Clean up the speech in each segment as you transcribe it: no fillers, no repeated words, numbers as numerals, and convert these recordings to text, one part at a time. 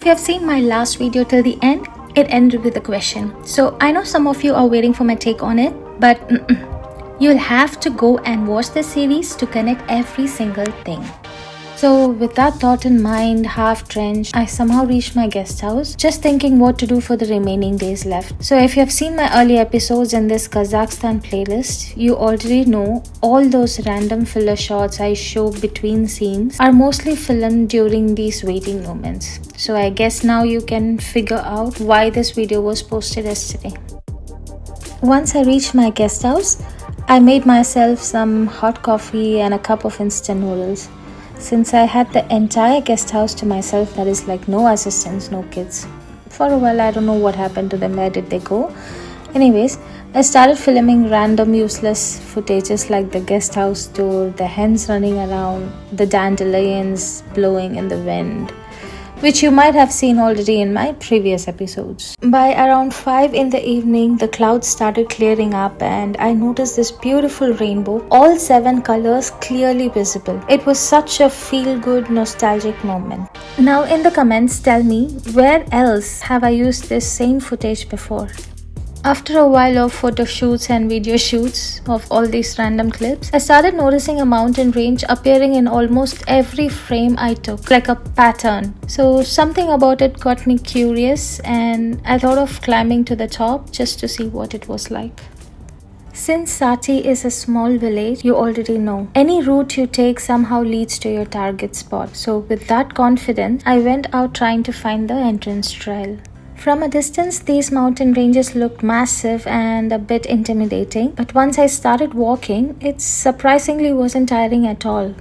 If you have seen my last video till the end, it ended with a question. So I know some of you are waiting for my take on it, but you'll have to go and watch the series to connect every single thing. So with that thought in mind, half drenched, I somehow reached my guest house, just thinking what to do for the remaining days left. So if you have seen my early episodes in this Kazakhstan playlist, you already know all those random filler shots I show between scenes are mostly filmed during these waiting moments. So I guess now you can figure out why this video was posted yesterday. Once I reached my guest house, I made myself some hot coffee and a cup of instant noodles. Since I had the entire guest house to myself, that is like no assistants, no kids. For a while, I don't know what happened to them, where did they go? Anyways, I started filming random useless footages like the guest house tour, the hens running around, the dandelions blowing in the wind, which you might have seen already in my previous episodes. By around 5 in the evening, the clouds started clearing up and I noticed this beautiful rainbow, all 7 colors clearly visible. It was such a feel-good, nostalgic moment. Now in the comments, tell me, where else have I used this same footage before? After a while of photo shoots and video shoots of all these random clips, I started noticing a mountain range appearing in almost every frame I took, like a pattern. So something about it got me curious and I thought of climbing to the top just to see what it was like. Since Sati is a small village, you already know, any route you take somehow leads to your target spot. So with that confidence, I went out trying to find the entrance trail. From a distance, these mountain ranges looked massive and a bit intimidating, but once I started walking, it surprisingly wasn't tiring at all,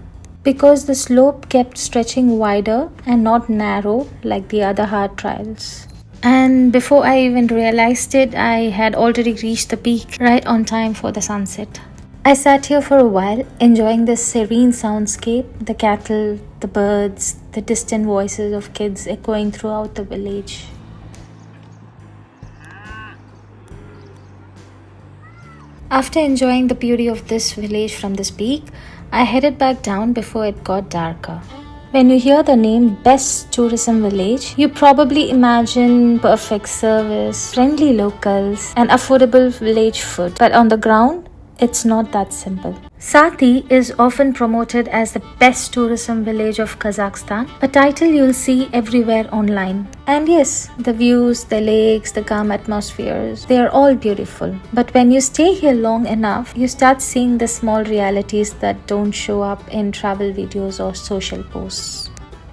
because the slope kept stretching wider and not narrow like the other hard trails. And before I even realized it, I had already reached the peak right on time for the sunset. I sat here for a while, enjoying this serene soundscape, the cattle, the birds, the distant voices of kids echoing throughout the village. After enjoying the beauty of this village from this peak, I headed back down before it got darker. When you hear the name Best Tourism Village, you probably imagine perfect service, friendly locals, and affordable village food. But on the ground, it's not that simple. Sati is often promoted as the best tourism village of Kazakhstan, a title you'll see everywhere online. And yes, the views, the lakes, the calm atmospheres, they are all beautiful. But when you stay here long enough, you start seeing the small realities that don't show up in travel videos or social posts.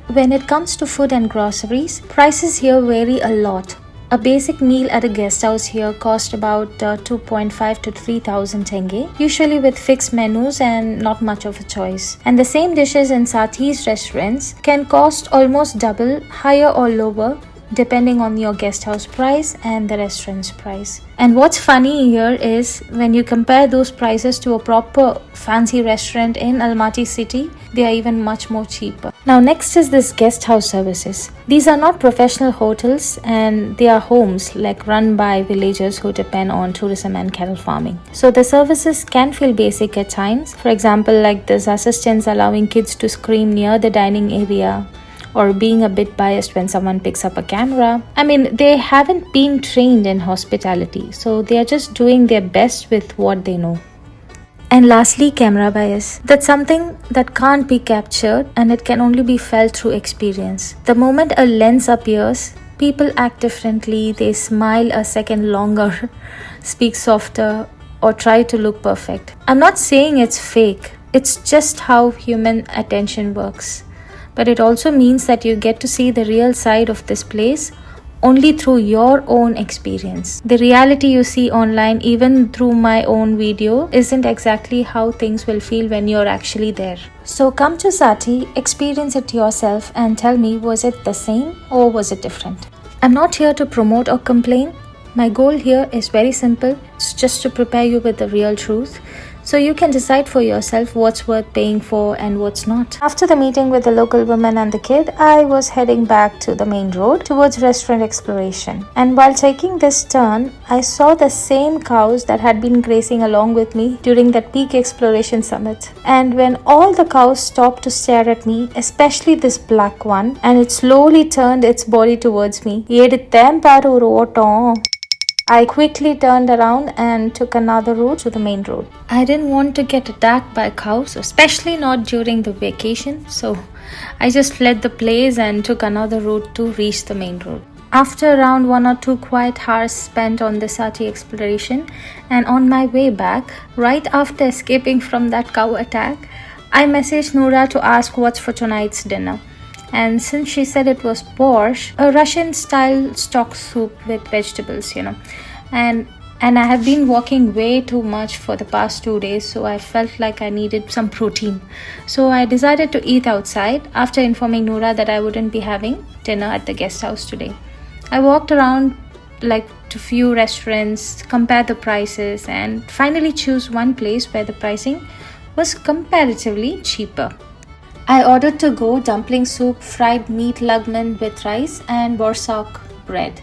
When it comes to food and groceries, prices here vary a lot. A basic meal at a guest house here cost about 2.5 to 3,000 tenge, usually with fixed menus and not much of a choice. And the same dishes in Sati's restaurants can cost almost double, higher or lower, depending on your guest house price and the restaurant's price. And what's funny here is when you compare those prices to a proper fancy restaurant in Almaty city, they are even much more cheaper. Now next is this guest house services. These are not professional hotels and they are homes like run by villagers who depend on tourism and cattle farming. So the services can feel basic at times. For example, like this assistants allowing kids to scream near the dining area, or being a bit biased when someone picks up a camera. I mean, they haven't been trained in hospitality, so they are just doing their best with what they know. And lastly, camera bias. That's something that can't be captured and it can only be felt through experience. The moment a lens appears, people act differently, they smile a second longer, speak softer, or try to look perfect. I'm not saying it's fake, it's just how human attention works. But it also means that you get to see the real side of this place only through your own experience. The reality you see online, even through my own video, isn't exactly how things will feel when you're actually there. So come to Sati, experience it yourself and tell me, was it the same or was it different? I'm not here to promote or complain. My goal here is very simple. It's just to prepare you with the real truth, So you can decide for yourself what's worth paying for and what's not. After the meeting with the local woman and the kid, I was heading back to the main road towards restaurant exploration. And while taking this turn, I saw the same cows that had been grazing along with me during that peak exploration summit. And when all the cows stopped to stare at me, especially this black one, and it slowly turned its body towards me. I quickly turned around and took another route to the main road. I didn't want to get attacked by cows, especially not during the vacation, so I just fled the place and took another route to reach the main road. After around 1 or 2 quiet hours spent on the Sati exploration and on my way back, right after escaping from that cow attack, I messaged Noora to ask what's for tonight's dinner. And since she said it was borscht, a Russian style stock soup with vegetables, and I have been walking way too much for the past 2 days, so I felt like I needed some protein. So I decided to eat outside after informing Noora that I wouldn't be having dinner at the guest house today. I walked around to few restaurants, compared the prices, and finally choose one place where the pricing was comparatively cheaper. I ordered to go dumpling soup, fried meat lagman with rice, and borscht bread.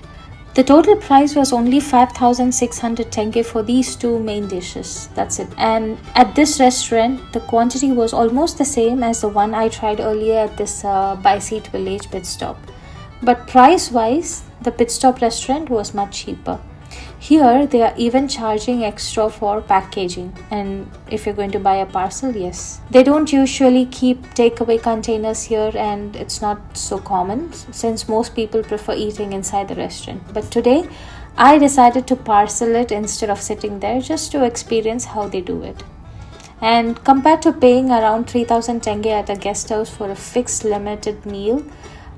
The total price was only 5,600 tenge for these 2 main dishes. That's it. And at this restaurant, the quantity was almost the same as the one I tried earlier at this by Saty Village pit stop. But price-wise, the pit stop restaurant was much cheaper. Here, they are even charging extra for packaging, and if you're going to buy a parcel, yes. They don't usually keep takeaway containers here, and it's not so common since most people prefer eating inside the restaurant. But today, I decided to parcel it instead of sitting there just to experience how they do it. And compared to paying around 3,000 tenge at a guest house for a fixed limited meal,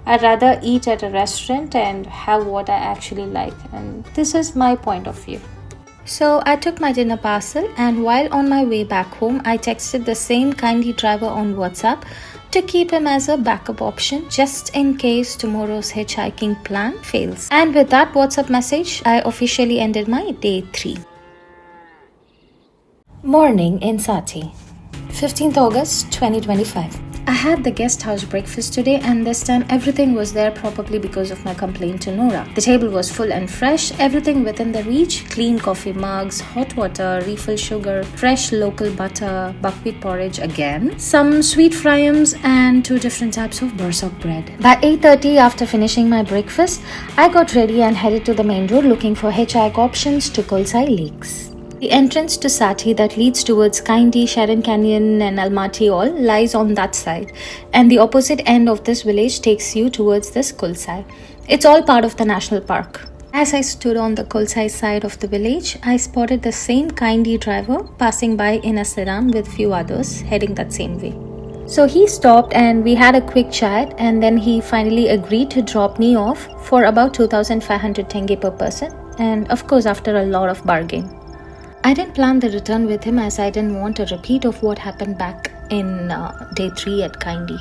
I'd rather eat at a restaurant and have what I actually like, and this is my point of view. So I took my dinner parcel, and while on my way back home, I texted the same kindly driver on WhatsApp to keep him as a backup option just in case tomorrow's hitchhiking plan fails. And with that WhatsApp message, I officially ended my day 3. Morning in Sati, 15th August 2025. I had the guest house breakfast today, and this time everything was there, probably because of my complaint to Noora. The table was full and fresh, everything within the reach: clean coffee mugs, hot water, refill sugar, fresh local butter, buckwheat porridge again, some sweet fryams, and 2 different types of borscht bread. By 8:30, after finishing my breakfast, I got ready and headed to the main road looking for hitchhike options to Kolsai Lakes. The entrance to Sati that leads towards Kaindi, Sharon Canyon and Almaty all lies on that side, and the opposite end of this village takes you towards this Kulsai. It's all part of the national park. As I stood on the Kulsai side of the village, I spotted the same Kaindi driver passing by in a sedan with few others heading that same way. So he stopped and we had a quick chat, and then he finally agreed to drop me off for about 2,500 tenge per person, and of course after a lot of bargaining. I didn't plan the return with him as I didn't want a repeat of what happened back in day 3 at Kaindi.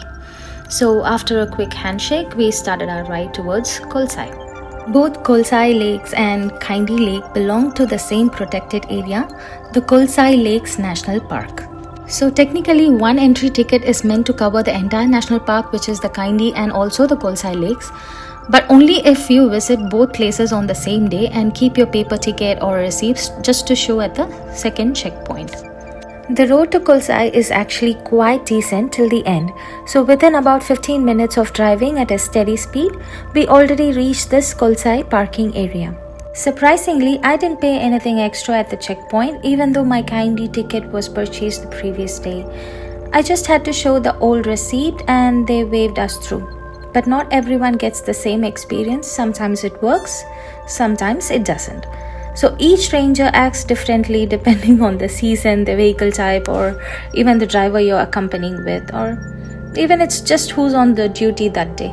So after a quick handshake, we started our ride towards Kolsai. Both Kolsai Lakes and Kaindi Lake belong to the same protected area, the Kolsai Lakes National Park. So technically, one entry ticket is meant to cover the entire national park, which is the Kaindi and also the Kolsai Lakes, but only if you visit both places on the same day and keep your paper ticket or receipts just to show at the second checkpoint. The road to Kulsai is actually quite decent till the end, so within about 15 minutes of driving at a steady speed, we already reached this Kulsai parking area. Surprisingly, I didn't pay anything extra at the checkpoint, even though my Kaindi ticket was purchased the previous day. I just had to show the old receipt and they waved us through. But not everyone gets the same experience. Sometimes it works, sometimes it doesn't. So each ranger acts differently depending on the season, the vehicle type, or even the driver you're accompanying with, or even it's just who's on the duty that day.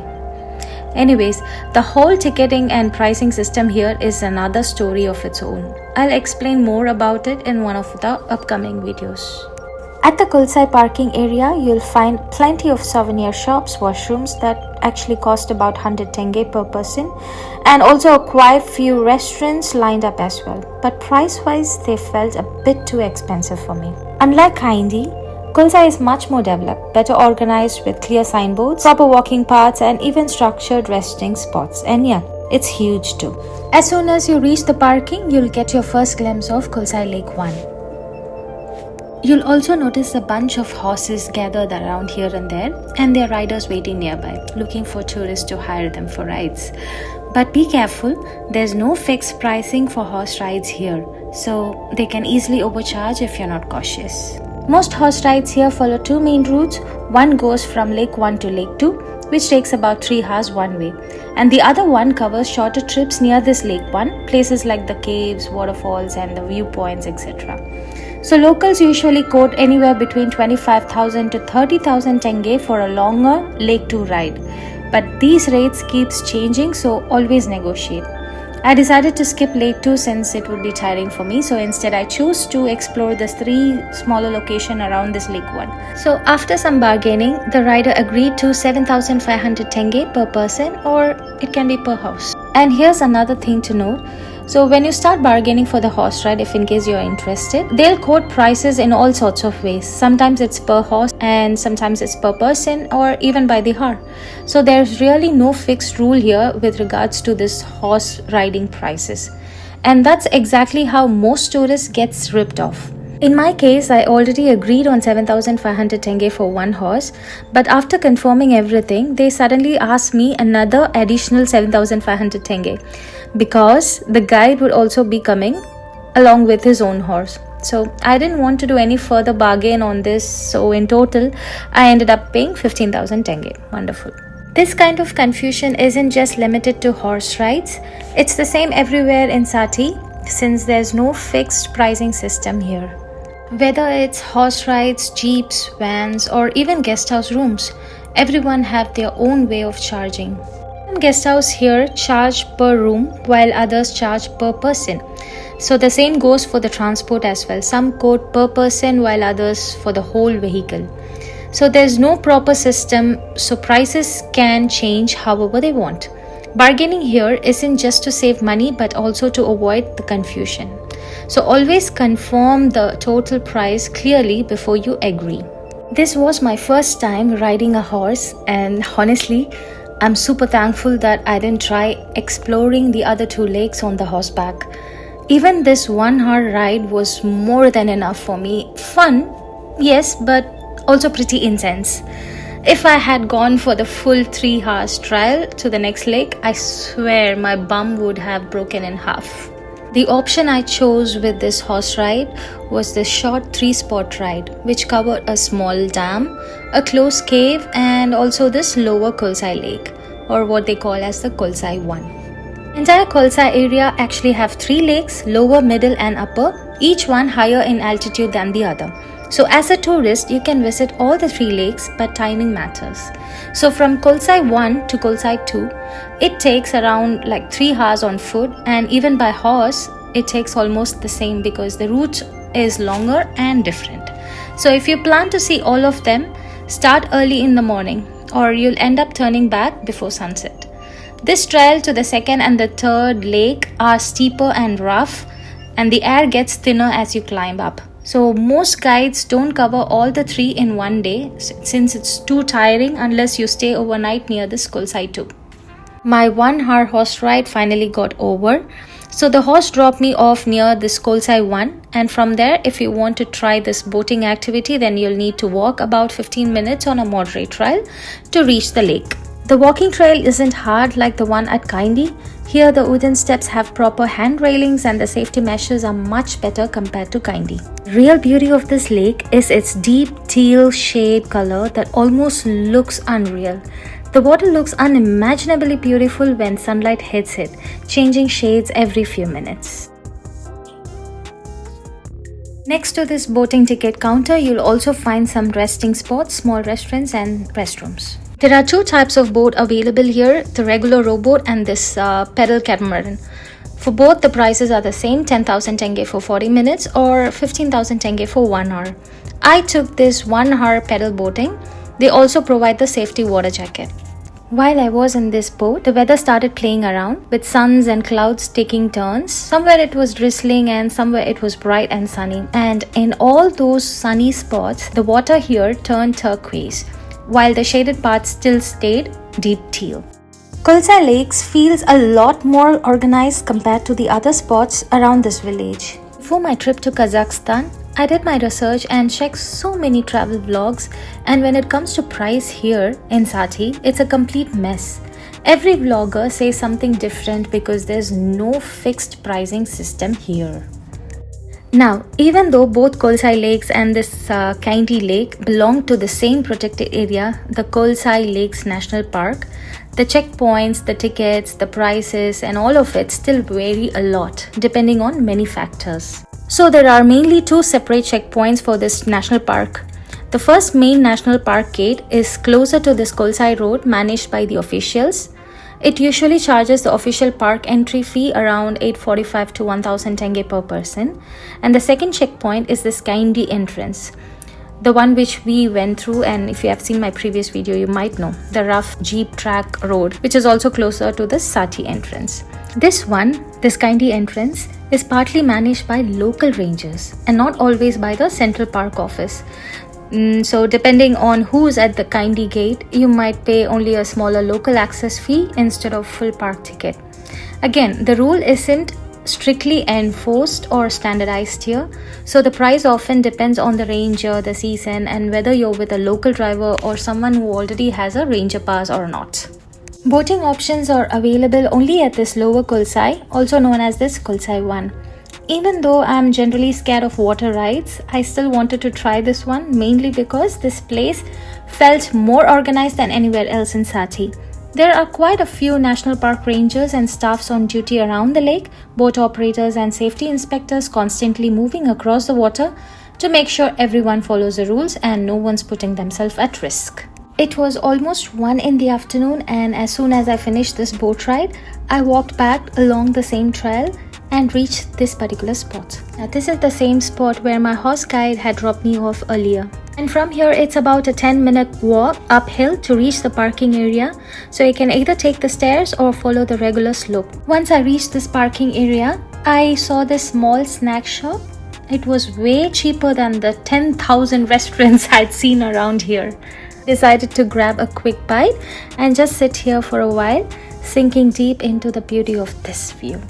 Anyways, the whole ticketing and pricing system here is another story of its own. I'll explain more about it in one of the upcoming videos. At the Kulsai parking area, you'll find plenty of souvenir shops, washrooms that actually cost about 100 tenge per person, and also a quite few restaurants lined up as well. But price-wise, they felt a bit too expensive for me. Unlike Kaindi, Kulsai is much more developed, better organized with clear signboards, proper walking paths, and even structured resting spots. And yeah, it's huge too. As soon as you reach the parking, you'll get your first glimpse of Kolsai Lake 1. You'll also notice a bunch of horses gathered around here and there, and their riders waiting nearby, looking for tourists to hire them for rides. But be careful, there's no fixed pricing for horse rides here, so they can easily overcharge if you're not cautious. Most horse rides here follow two main routes. One goes from Lake 1 to Lake 2, which takes about 3 hours one way, and the other one covers shorter trips near this Lake 1, places like the caves, waterfalls, and the viewpoints, etc. So locals usually quote anywhere between 25,000 to 30,000 tenge for a longer Lake 2 ride. But these rates keeps changing, so always negotiate. I decided to skip Lake 2 since it would be tiring for me, so instead I chose to explore the 3 smaller locations around this Lake 1. So after some bargaining, the rider agreed to 7,500 tenge per person, or it can be per house. And here's another thing to note. So when you start bargaining for the horse ride, if in case you're interested, they'll quote prices in all sorts of ways. Sometimes it's per horse and sometimes it's per person or even by the hour. So there's really no fixed rule here with regards to this horse riding prices. And that's exactly how most tourists gets ripped off. In my case, I already agreed on 7,500 tenge for one horse, but after confirming everything, they suddenly asked me another additional 7,500 tenge because the guide would also be coming along with his own horse. So I didn't want to do any further bargain on this, so in total, I ended up paying 15,000 tenge. Wonderful. This kind of confusion isn't just limited to horse rides, it's the same everywhere in Sati since there's no fixed pricing system here. Whether it's horse rides, jeeps, vans, or even guest house rooms, everyone have their own way of charging. Some guest house here charge per room while others charge per person. So the same goes for the transport as well. Some quote per person while others for the whole vehicle. So there's no proper system, so prices can change however they want. Bargaining here isn't just to save money but also to avoid the confusion. So always confirm the total price clearly before you agree. This was my first time riding a horse, and honestly, I'm super thankful that I didn't try exploring the other 2 lakes on the horseback. Even this 1 hour ride was more than enough for me. Fun, yes, but also pretty intense. If I had gone for the full 3 hours trial to the next lake, I swear my bum would have broken in half. The option I chose with this horse ride was the short 3-spot ride, which covered a small dam, a closed cave, and also this lower Kolsai lake, or what they call as the Kolsai 1. Entire Kolsai area actually have 3 lakes, lower, middle, and upper, each one higher in altitude than the other. So as a tourist, you can visit all the 3 lakes, but timing matters. So from Kolsai 1 to Kolsai 2, it takes around 3 hours on foot, and even by horse, it takes almost the same because the route is longer and different. So if you plan to see all of them, start early in the morning or you'll end up turning back before sunset. This trail to the 2nd and the 3rd lake are steeper and rough, and the air gets thinner as you climb up. So most guides don't cover all the 3 in one day since it's too tiring unless you stay overnight near this Kulsai 2. My 1 hour horse ride finally got over. So the horse dropped me off near this Kolsai 1, and from there, if you want to try this boating activity, then you'll need to walk about 15 minutes on a moderate trail to reach the lake. The walking trail isn't hard like the one at Kaindi. Here the wooden steps have proper hand railings and the safety measures are much better compared to Kaindi. Real beauty of this lake is its deep teal shade color that almost looks unreal. The water looks unimaginably beautiful when sunlight hits it, changing shades every few minutes. Next to this boating ticket counter, you'll also find some resting spots, small restaurants and restrooms. There are 2 types of boat available here, the regular rowboat and this pedal catamaran. For both, the prices are the same, 10,000 tenge for 40 minutes or 15,000 tenge for 1 hour. I took this 1 hour pedal boating. They also provide the safety water jacket. While I was in this boat, the weather started playing around with suns and clouds taking turns. Somewhere it was drizzling and somewhere it was bright and sunny. And in all those sunny spots, the water here turned turquoise, while the shaded parts still stayed deep teal. Kolsai Lakes feels a lot more organized compared to the other spots around this village. Before my trip to Kazakhstan, I did my research and checked so many travel vlogs, and when it comes to price here in Sati, it's a complete mess. Every vlogger says something different because there's no fixed pricing system here. Now, even though both Kolsai Lakes and this Kaindy Lake belong to the same protected area, the Kolsai Lakes National Park, the checkpoints, the tickets, the prices and all of it still vary a lot depending on many factors. So there are mainly 2 separate checkpoints for this national park. The first main national park gate is closer to this Kolsai road managed by the officials. It usually charges the official park entry fee around 845 to 1000 tenge per person. And the second checkpoint is this Kaindy entrance, the one which we went through, and if you have seen my previous video you might know, the rough jeep track road, which is also closer to the Sati entrance. This Kaindy entrance is partly managed by local rangers and not always by the central park office. So depending on who's at the Kaindy gate, you might pay only a smaller local access fee instead of full park ticket. Again, the rule isn't strictly enforced or standardized here, so the price often depends on the ranger, the season, and whether you're with a local driver or someone who already has a ranger pass or not. Boating options are available only at this lower Kulsai, also known as this Kulsai 1. Even though I'm generally scared of water rides, I still wanted to try this one, mainly because this place felt more organized than anywhere else in Sati. There are quite a few national park rangers and staffs on duty around the lake, boat operators and safety inspectors constantly moving across the water to make sure everyone follows the rules and no one's putting themselves at risk. It was almost 1 in the afternoon, and as soon as I finished this boat ride, I walked back along the same trail and reached this particular spot. Now this is the same spot where my horse guide had dropped me off earlier. And from here it's about a 10-minute walk uphill to reach the parking area, so you can either take the stairs or follow the regular slope. Once I reached this parking area, I saw this small snack shop. It was way cheaper than the 10,000 restaurants I'd seen around here. Decided to grab a quick bite and just sit here for a while, sinking deep into the beauty of this view.